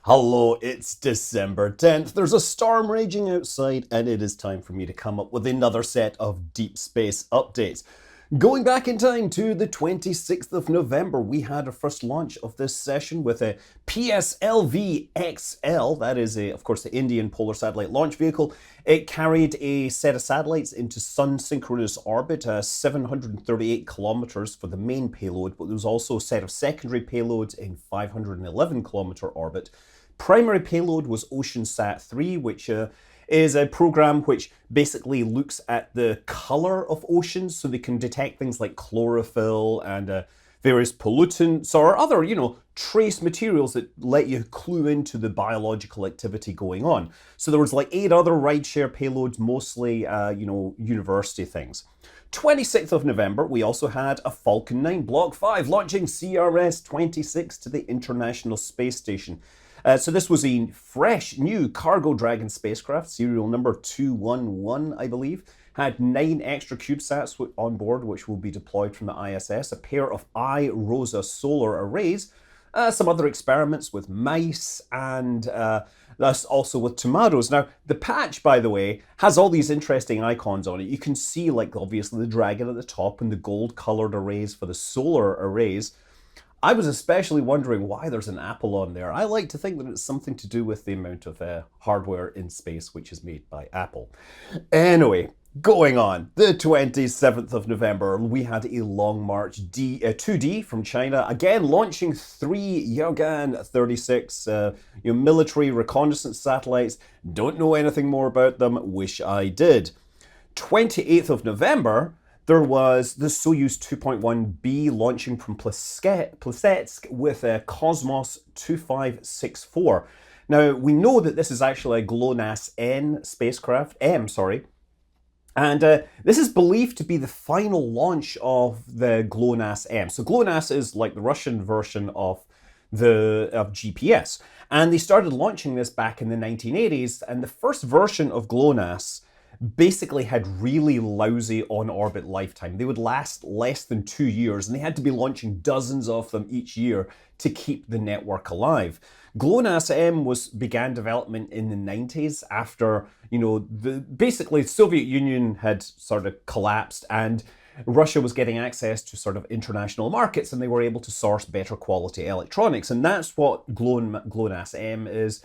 Hello, it's December 10th. There's a storm raging outside, and it is time for me to come up with another set of deep space updates. Going back in time to the 26th of November, we had our first launch of this session with a PSLV XL. That is, of course, the Indian Polar Satellite Launch Vehicle. It carried a set of satellites into sun synchronous orbit, 738 kilometers for the main payload, but there was also a set of secondary payloads in 511 kilometer orbit. Primary payload was OceanSat 3, which is a program which basically looks at the color of oceans so they can detect things like chlorophyll and various pollutants or other, trace materials that let you clue into the biological activity going on. So there was like 8 other rideshare payloads, mostly, university things. 26th of November, we also had a Falcon 9 Block 5 launching CRS-26 to the International Space Station. So this was a fresh new Cargo Dragon spacecraft, serial number 211, I believe. Had 9 extra CubeSats on board, which will be deployed from the ISS, a pair of iROSA solar arrays, some other experiments with mice, and that's also with tomatoes. Now, the patch, by the way, has all these interesting icons on it. You can see, like, obviously the dragon at the top and the gold-colored arrays for the solar arrays. I was especially wondering why there's an apple on there. I like to think that it's something to do with the amount of hardware in space which is made by Apple. Anyway, going on. The 27th of November, we had a Long March 2D from China, again launching 3 Yaogan 36 military reconnaissance satellites. Don't know anything more about them, wish I did. 28th of November, there was the Soyuz 2.1B launching from Plesetsk with a Cosmos 2564. Now, we know that this is actually a GLONASS spacecraft, and this is believed to be the final launch of the GLONASS. So GLONASS is like the Russian version of GPS, and they started launching this back in the 1980s, and the first version of GLONASS basically had really lousy on-orbit lifetime. They would last less than 2 years, and they had to be launching dozens of them each year to keep the network alive. GLONASS began development in the 90s after, basically the Soviet Union had sort of collapsed and Russia was getting access to sort of international markets, and they were able to source better quality electronics, and that's what GLONASS is.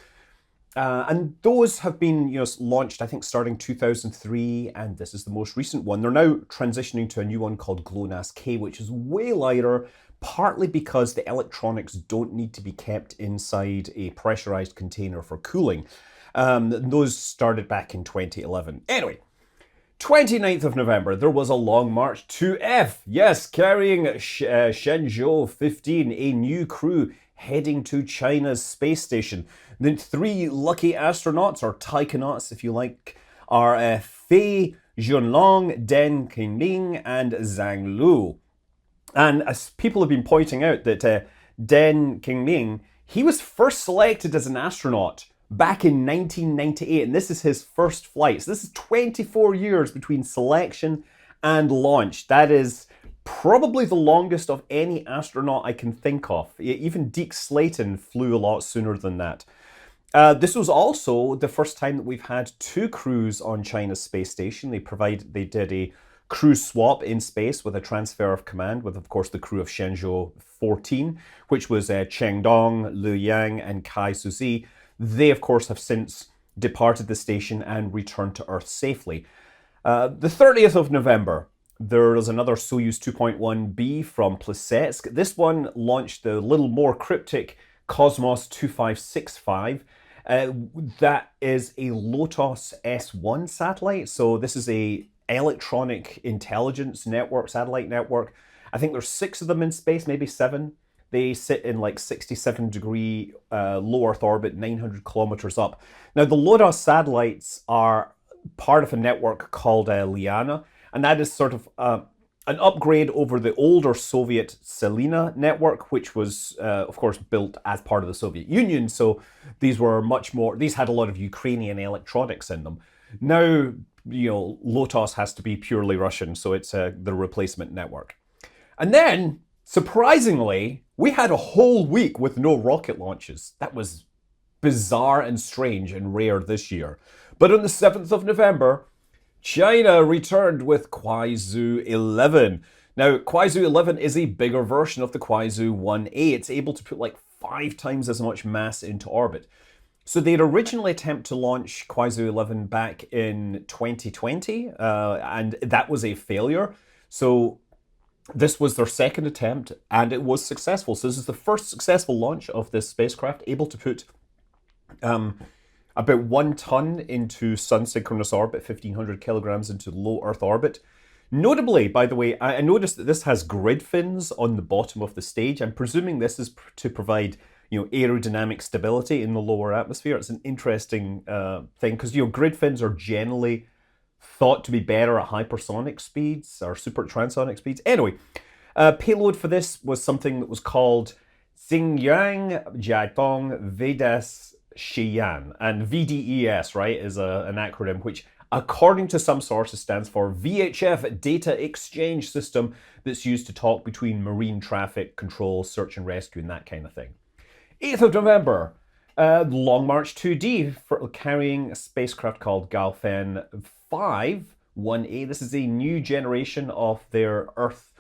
And those have been launched, I think, starting 2003, and this is the most recent one. They're now transitioning to a new one called GLONASS-K, which is way lighter, partly because the electronics don't need to be kept inside a pressurized container for cooling. Those started back in 2011. Anyway, 29th of November, there was a Long March 2F, yes, carrying Shenzhou 15, a new crew heading to China's space station. The 3 lucky astronauts, or taikonauts if you like, are Fei Junlong, Den Qingming, and Zhang Lu. And as people have been pointing out that Den Qingming, he was first selected as an astronaut back in 1998, and this is his first flight. So this is 24 years between selection and launch. That is probably the longest of any astronaut I can think of. Even Deke Slayton flew a lot sooner than that. This was also the first time that we've had 2 crews on China's space station. They did a crew swap in space with a transfer of command with, of course, the crew of Shenzhou 14, which was Cheng Dong, Liu Yang, and Kai Suzi. They, of course, have since departed the station and returned to Earth safely. The 30th of November, there was another Soyuz 2.1B from Plesetsk. This one launched the little more cryptic Cosmos 2565. That is a Lotus S1 satellite. So this is a electronic intelligence network, satellite network. I think there's 6 of them in space, maybe 7. They sit in like 67-degree low Earth orbit, 900 kilometers up. Now, the Lotus satellites are part of a network called Liana, and that is sort of an upgrade over the older Soviet Selena network, which was, of course, built as part of the Soviet Union. So these had a lot of Ukrainian electronics in them. Now, Lotus has to be purely Russian, so it's the replacement network. And then, surprisingly, we had a whole week with no rocket launches. That was bizarre and strange and rare this year. But on the 7th of November, China returned with Kuaizhou 11. Now, Kuaizhou 11 is a bigger version of the Kuaizhou 1A. It's able to put like 5 times as much mass into orbit. So they'd originally attempted to launch Kuaizhou 11 back in 2020, and that was a failure. So this was their second attempt, and it was successful. So this is the first successful launch of this spacecraft, able to put about 1 ton into sun-synchronous orbit, 1,500 kilograms into low Earth orbit. Notably, by the way, I noticed that this has grid fins on the bottom of the stage. I'm presuming this is to provide, aerodynamic stability in the lower atmosphere. It's an interesting thing because, grid fins are generally thought to be better at hypersonic speeds or supertransonic speeds. Anyway, payload for this was something that was called Xingyang Jiatong Vedas Shiyan. And VDES, right, is an acronym which, according to some sources, stands for VHF Data Exchange System, that's used to talk between marine traffic control, search and rescue, and that kind of thing. 8th of November, Long March 2D for carrying a spacecraft called Gaofen 5 1A. This is a new generation of their Earth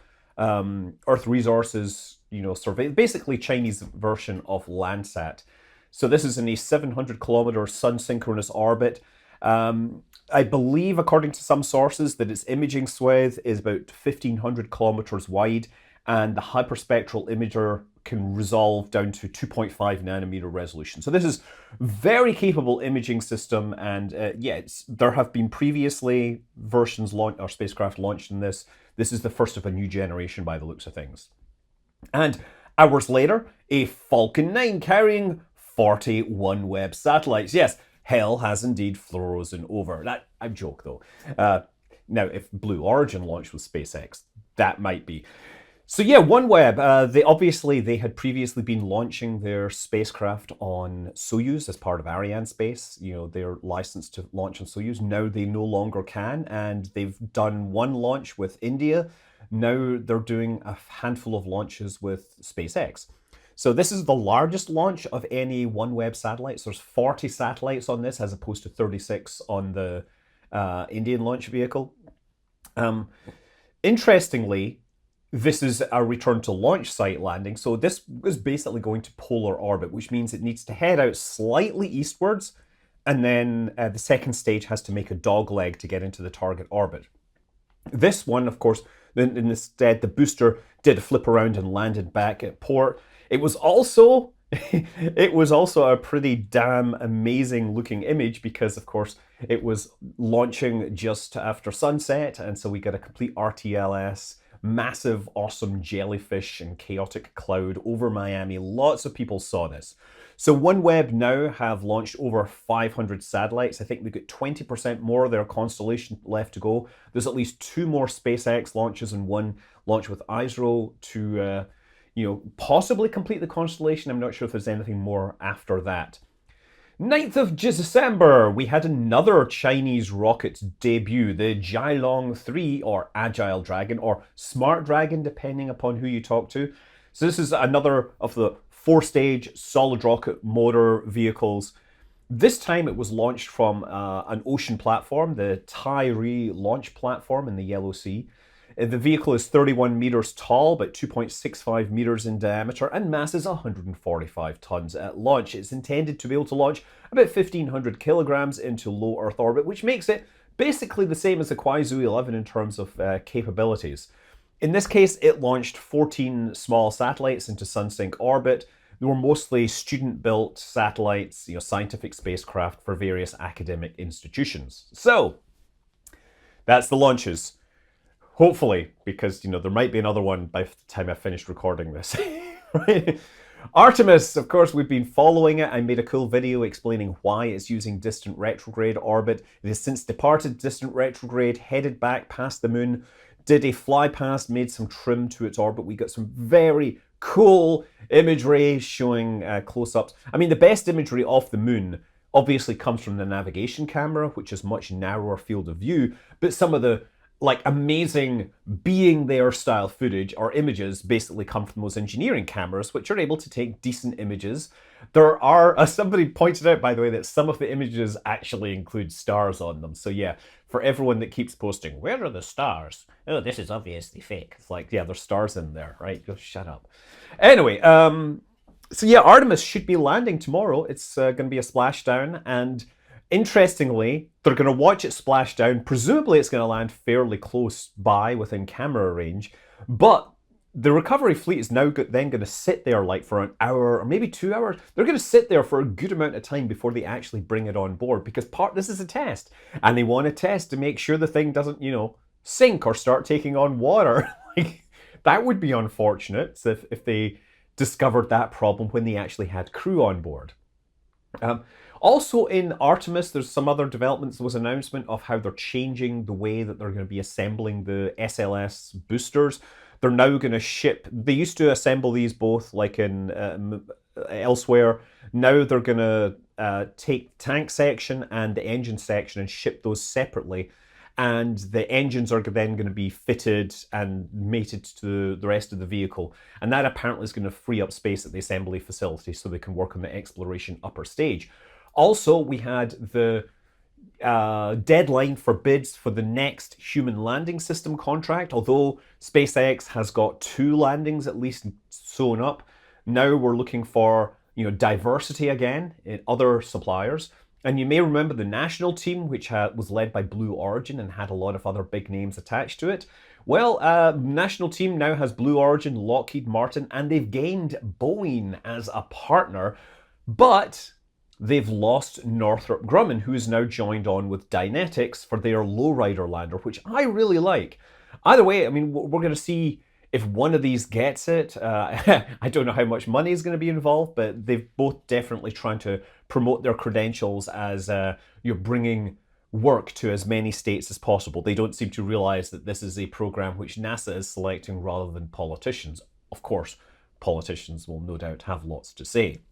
resources, survey, basically Chinese version of Landsat. So this is in a 700-kilometer sun-synchronous orbit. I believe, according to some sources, that its imaging swathe is about 1,500 kilometers wide, and the hyperspectral imager can resolve down to 2.5 nanometer resolution. So this is very capable imaging system, and there have been previously versions launched or spacecraft launched in this. This is the first of a new generation by the looks of things. And hours later, a Falcon 9 carrying 40 OneWeb satellites. Yes, hell has indeed frozen over. That I joke though. Now, if Blue Origin launched with SpaceX, that might be. So yeah, OneWeb, they had previously been launching their spacecraft on Soyuz as part of Arianespace. They're licensed to launch on Soyuz. Now they no longer can, and they've done one launch with India. Now they're doing a handful of launches with SpaceX. So this is the largest launch of any OneWeb satellites. There's 40 satellites on this as opposed to 36 on the Indian launch vehicle. Interestingly, this is a return to launch site landing. So this is basically going to polar orbit, which means it needs to head out slightly eastwards, and then the second stage has to make a dogleg to get into the target orbit. This one, of course, instead the booster did a flip around and landed back at port. It was also a pretty damn amazing looking image because, of course, it was launching just after sunset, and so we got a complete RTLS, massive, awesome jellyfish and chaotic cloud over Miami. Lots of people saw this. So OneWeb now have launched over 500 satellites. I think they've got 20% more of their constellation left to go. There's at least 2 more SpaceX launches and 1 launch with ISRO to possibly complete the constellation. I'm not sure if there's anything more after that. 9th of December, we had another Chinese rocket debut, the Jialong 3, or Agile Dragon, or Smart Dragon, depending upon who you talk to. So this is another of the 4-stage solid rocket motor vehicles. This time it was launched from an ocean platform, the Tairi launch platform in the Yellow Sea. The vehicle is 31 meters tall, but 2.65 meters in diameter, and masses 145 tons at launch. It's intended to be able to launch about 1,500 kilograms into low Earth orbit, which makes it basically the same as the Kuaizhou 11 in terms of capabilities. In this case, it launched 14 small satellites into sun-sync orbit. They were mostly student-built satellites, scientific spacecraft for various academic institutions. So, that's the launches. Hopefully, because there might be another one by the time I finished recording this. Right? Artemis, of course, we've been following it. I made a cool video explaining why it's using distant retrograde orbit. It has since departed distant retrograde, headed back past the moon, did a fly past, made some trim to its orbit. We got some very cool imagery showing close-ups. I mean, the best imagery of the moon obviously comes from the navigation camera, which is much narrower field of view, but some of the like amazing being there style footage or images basically come from those engineering cameras, which are able to take decent images. There are, as somebody pointed out, by the way, that some of the images actually include stars on them. So yeah, for everyone that keeps posting, where are the stars? Oh, this is obviously fake. It's like, yeah, there's stars in there, right? Go shut up. Anyway, so yeah, Artemis should be landing tomorrow. It's going to be a splashdown, and interestingly, they're going to watch it splash down. Presumably, it's going to land fairly close by within camera range, but the recovery fleet is now then going to sit there like for an hour or maybe 2 hours. They're going to sit there for a good amount of time before they actually bring it on board, because this is a test, and they want to test to make sure the thing doesn't, sink or start taking on water. Like, that would be unfortunate if they discovered that problem when they actually had crew on board. Also in Artemis, there's some other developments. There was an announcement of how they're changing the way that they're going to be assembling the SLS boosters. They're now going to ship, they used to assemble these both like in elsewhere. Now they're going to take the tank section and the engine section and ship those separately. And the engines are then going to be fitted and mated to the rest of the vehicle. And that apparently is going to free up space at the assembly facility so they can work on the exploration upper stage. Also, we had the deadline for bids for the next human landing system contract. Although SpaceX has got 2 landings at least sewn up, now we're looking for diversity again in other suppliers. And you may remember the national team, which was led by Blue Origin and had a lot of other big names attached to it. Well, national team now has Blue Origin, Lockheed Martin, and they've gained Boeing as a partner, but they've lost Northrop Grumman, who is now joined on with Dynetics for their lowrider lander, which I really like. Either way, I mean, we're going to see if one of these gets it. I don't know how much money is going to be involved, but they've both definitely trying to promote their credentials as you're bringing work to as many states as possible. They don't seem to realize that this is a program which NASA is selecting rather than politicians. Of course, politicians will no doubt have lots to say.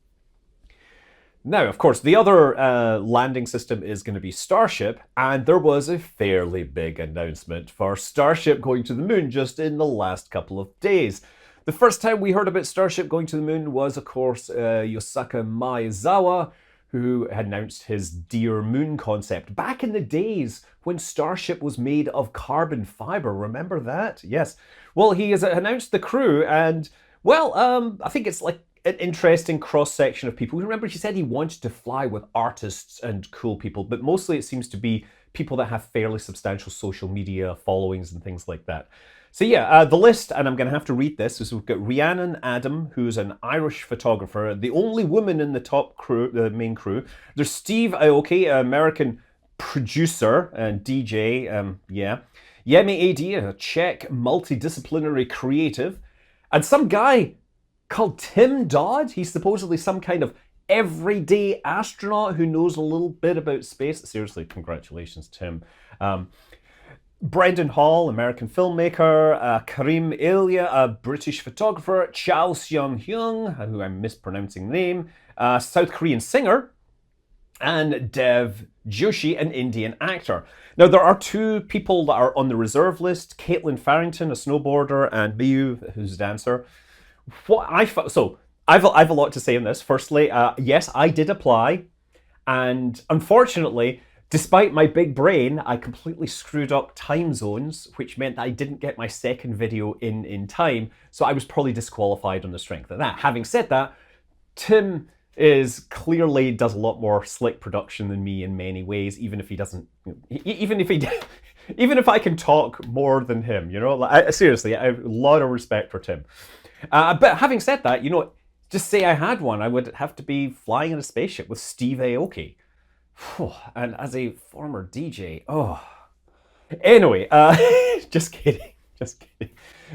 Now, of course, the other landing system is going to be Starship, and there was a fairly big announcement for Starship going to the moon just in the last couple of days. The first time we heard about Starship going to the moon was, of course, Yosuke Maezawa, who had announced his Dear Moon concept back in the days when Starship was made of carbon fiber. Remember that? Yes. Well, he has announced the crew, and, well, I think it's like an interesting cross-section of people. Remember, he said he wanted to fly with artists and cool people, but mostly it seems to be people that have fairly substantial social media followings and things like that. So yeah, the list, and I'm going to have to read this, is we've got Rhiannon Adam, who's an Irish photographer, the only woman in the top crew, the main crew. There's Steve Aoki, an American producer and DJ, Yemi AD, a Czech multidisciplinary creative, and some guy called Tim Dodd. He's supposedly some kind of everyday astronaut who knows a little bit about space. Seriously, congratulations, Tim. Brendan Hall, American filmmaker. Karim Elia, a British photographer. Chao Seung-hyung, who I'm mispronouncing the name. South Korean singer. And Dev Joshi, an Indian actor. Now, there are 2 people that are on the reserve list. Caitlin Farrington, a snowboarder, and Miyu, who's a dancer. I've a lot to say on this. Firstly, yes, I did apply, and unfortunately, despite my big brain, I completely screwed up time zones, which meant that I didn't get my second video in time, so I was probably disqualified on the strength of that. Having said that, Tim clearly does a lot more slick production than me in many ways, even if he doesn't, even if I can talk more than him, seriously, I have a lot of respect for Tim. But having said that, just say I had one, I would have to be flying in a spaceship with Steve Aoki. And as a former DJ, Anyway, just kidding.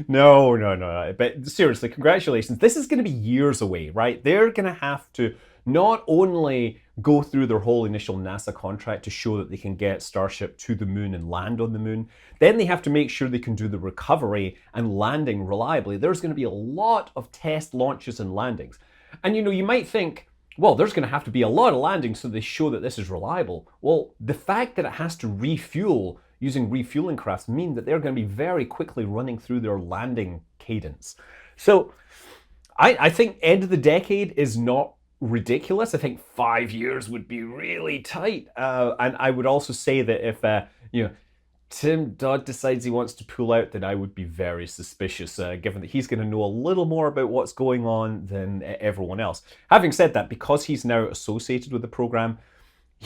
No. But seriously, congratulations. This is going to be years away, right? They're going to have to not only go through their whole initial NASA contract to show that they can get Starship to the moon and land on the moon, then they have to make sure they can do the recovery and landing reliably. There's going to be a lot of test launches and landings. And you might think, well, there's going to have to be a lot of landings so they show that this is reliable. Well, the fact that it has to refuel, using refueling crafts mean that they're going to be very quickly running through their landing cadence. So I think end of the decade is not ridiculous. I think 5 years would be really tight. And I would also say that if Tim Dodd decides he wants to pull out, then I would be very suspicious, given that he's going to know a little more about what's going on than everyone else. Having said that, because he's now associated with the program,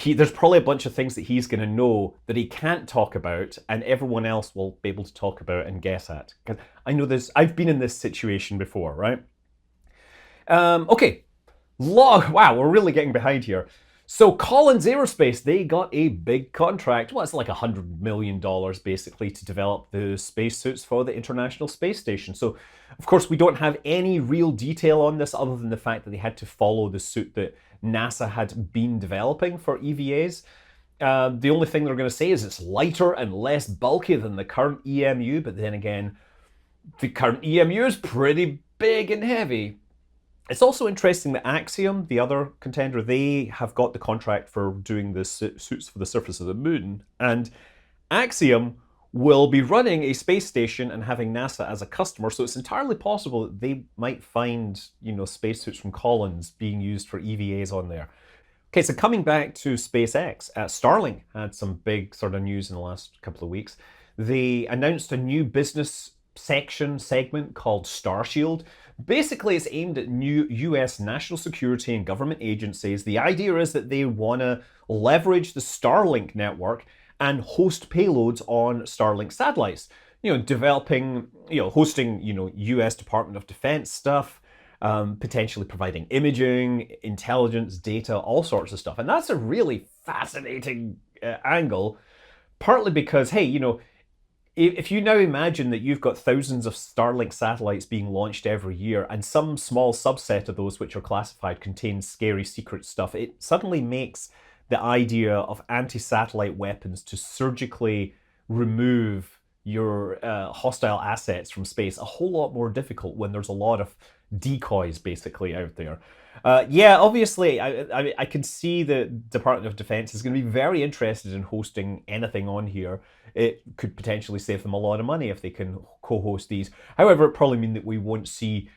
there's probably a bunch of things that he's going to know that he can't talk about, and everyone else will be able to talk about and guess at. Because I know this, I've been in this situation before, right? Okay. Wow, we're really getting behind here. So Collins Aerospace, they got a big contract. Well, it's like $100 million basically to develop the spacesuits for the International Space Station. So, of course, we don't have any real detail on this other than the fact that they had to follow the suit that NASA had been developing for EVAs. The only thing they're going to say is it's lighter and less bulky than the current EMU, but then again, the current EMU is pretty big and heavy. It's also interesting that Axiom, the other contender, they have got the contract for doing the suits for the surface of the moon. And Axiom will be running a space station and having NASA as a customer. So it's entirely possible that they might find, spacesuits from Collins being used for EVAs on there. Okay, so coming back to SpaceX, Starlink had some big sort of news in the last couple of weeks. They announced a new business segment called Starshield. Basically, it's aimed at new US national security and government agencies. The idea is that they want to leverage the Starlink network and host payloads on Starlink satellites. Hosting, US Department of Defense stuff, potentially providing imaging, intelligence, data, all sorts of stuff. And that's a really fascinating angle, partly because, hey, if you now imagine that you've got thousands of Starlink satellites being launched every year, and some small subset of those which are classified contain scary secret stuff, it suddenly makes the idea of anti-satellite weapons to surgically remove your hostile assets from space a whole lot more difficult when there's a lot of decoys basically out there. Obviously, I can see the Department of Defense is going to be very interested in hosting anything on here. It could potentially save them a lot of money if they can co-host these. However, it probably means that we won't see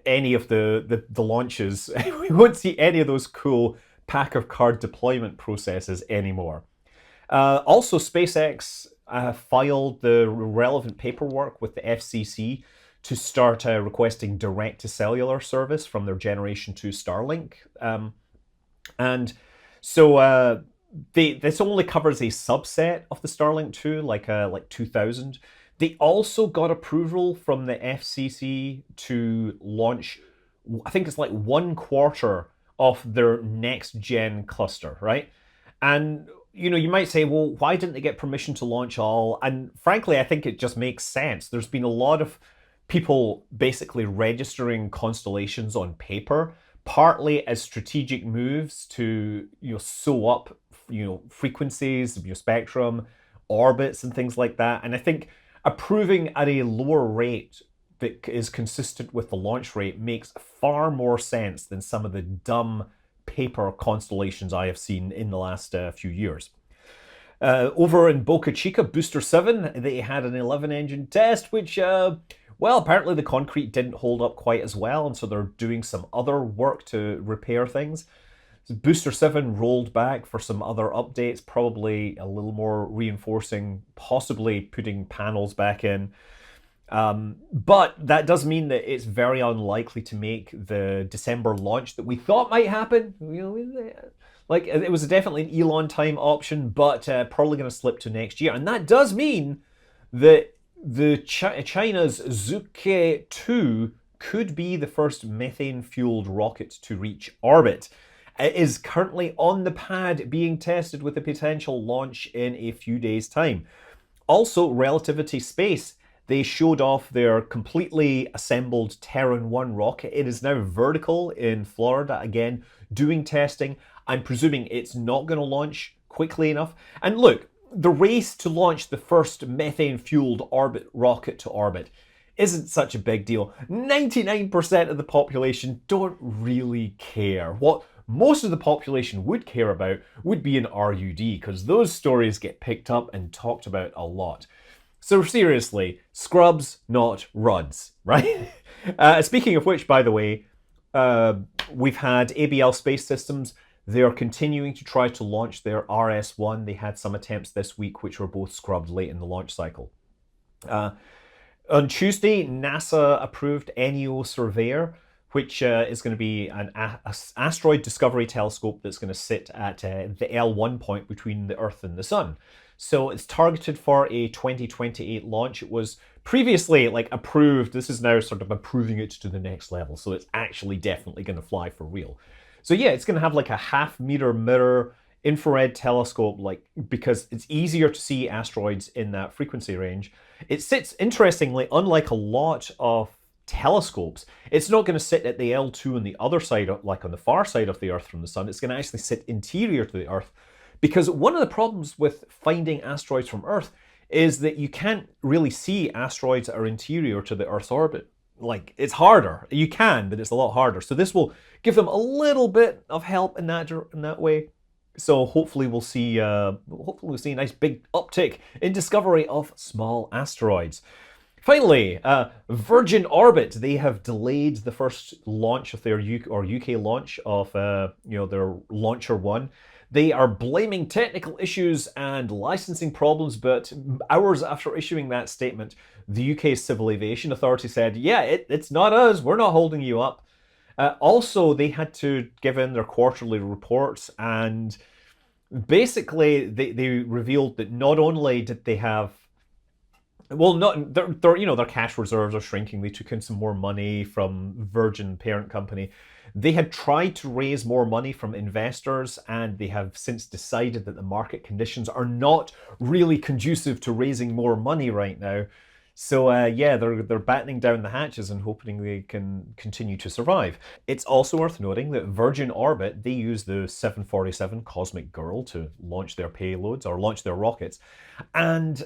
any of the launches. We won't see any of those cool pack-of-card deployment processes anymore. Also, SpaceX filed the relevant paperwork with the FCC to start requesting direct-to-cellular service from their Generation 2 Starlink. This only covers a subset of the Starlink 2, like 2,000. They also got approval from the FCC to launch, I think it's like 1/4 of their next-gen cluster, right? And you might say, well, why didn't they get permission to launch all? And frankly, I think it just makes sense. There's been a lot of people basically registering constellations on paper, partly as strategic moves to sew up frequencies, spectrum, orbits, and things like that. And I think approving at a lower rate that is consistent with the launch rate makes far more sense than some of the dumb paper constellations I have seen in the last few years. Over in Boca Chica, Booster 7, they had an 11-engine test, which, apparently the concrete didn't hold up quite as well, and so they're doing some other work to repair things. Booster 7 rolled back for some other updates, probably a little more reinforcing, possibly putting panels back in. But that does mean that it's very unlikely to make the December launch that we thought might happen. It was definitely an Elon time option, but probably going to slip to next year. And that does mean that China's Zhuke 2 could be the first methane-fueled rocket to reach orbit. It is currently on the pad being tested with a potential launch in a few days' time. Also, Relativity Space, they showed off their completely assembled Terran 1 rocket. It is now vertical in Florida, again, doing testing. I'm presuming it's not going to launch quickly enough. And look, the race to launch the first methane-fueled rocket to orbit isn't such a big deal. 99% of the population don't really care. What most of the population would care about would be in RUD, because those stories get picked up and talked about a lot. So seriously, scrubs, not RUDs, right? Speaking of which, by the way, we've had ABL Space Systems. They are continuing to try to launch their RS-1. They had some attempts this week which were both scrubbed late in the launch cycle. On Tuesday, NASA approved NEO Surveyor, which is going to be an asteroid discovery telescope that's going to sit at the L1 point between the Earth and the Sun. So it's targeted for a 2028 launch. It was previously approved. This is now sort of approving it to the next level. So it's actually definitely going to fly for real. So yeah, it's going to have a half-meter mirror infrared telescope, because it's easier to see asteroids in that frequency range. It sits, interestingly, unlike a lot of telescopes, it's not going to sit at the L2 on the other side, like on the far side of the Earth from the Sun. It's going to actually sit interior to the Earth, because one of the problems with finding asteroids from Earth is that you can't really see asteroids that are interior to the Earth's orbit. It's harder. You can, but it's a lot harder. So this will give them a little bit of help in that way. So hopefully we'll see a nice big uptick in discovery of small asteroids. Finally, Virgin Orbit, they have delayed the first launch of their UK launch of their Launcher 1. They are blaming technical issues and licensing problems, but hours after issuing that statement, the UK Civil Aviation Authority said, yeah, it's not us, we're not holding you up. Also, they had to give in their quarterly reports, and basically they revealed that not only did they have their cash reserves are shrinking. They took in some more money from Virgin parent company. They had tried to raise more money from investors, and they have since decided that the market conditions are not really conducive to raising more money right now. So they're battening down the hatches and hoping they can continue to survive. It's also worth noting that Virgin Orbit, they use the 747 Cosmic Girl to launch their payloads or launch their rockets. And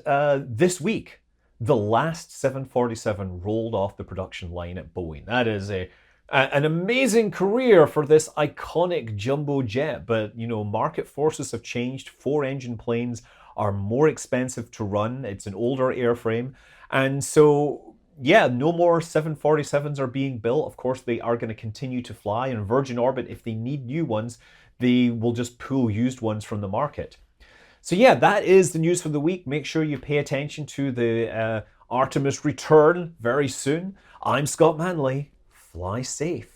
this week, the last 747 rolled off the production line at Boeing. That is an amazing career for this iconic jumbo jet, but market forces have changed. 4-engine planes are more expensive to run. It's an older airframe, and so no more 747s are being built. Of course, they are going to continue to fly, and Virgin Orbit, if they need new ones, they will just pull used ones from the market. So that is the news for the week. Make sure you pay attention to the Artemis return very soon. I'm Scott Manley. Fly safe.